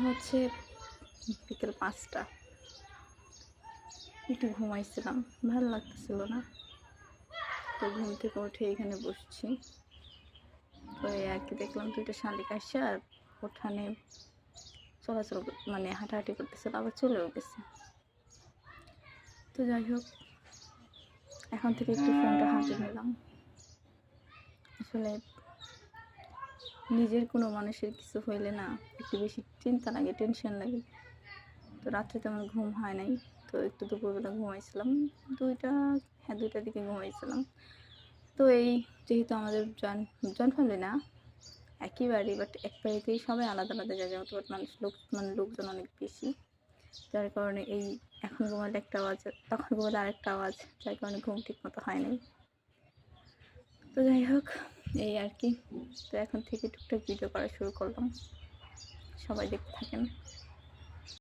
হচ্ছে বিকেল 5টা। একটু ঘুমাইছিলাম, ভালো লাগতেছিল না, তো ঘুম থেকে উঠে এখানে বসছি। তো এই আর কি দেখলাম দুইটা শালিক আসছে আর উঠানে চলাচল মানে হাঁটাহাঁটি করতেছিল, আবার চলেও গেছে। তো যাই হোক, এখন থেকে একটু ফোনটা হাতে নিলাম। আসলে নিজের কোনো মানুষের কিছু হইলে না একটু বেশি চিন্তা লাগে, টেনশন লাগে। তো রাত্রে তেমন ঘুম হয় নাই, তো একটু দুপুরবেলা ঘুমাইছিলাম, দুইটার দিকে ঘুমাইছিলাম। তো এই যেহেতু আমাদের জয়েন্ট ফ্যামিলি না, একই বাড়ি, বাট এক বাড়িতেই সবাই আলাদা আলাদা জায়গায় মতো, বাট লোকজন অনেক বেশি, যার কারণে এই এখন ঘুমালে একটা আওয়াজ, তখন ঘুমালে আরেকটা আওয়াজ, যার কারণে ঘুম ঠিক মতো হয় নাই। তো যাই হোক, এই আর কি। তো এখন থেকে টুকটাক ভিডিও করা শুরু করলাম, সবাই দেখতে থাকেন।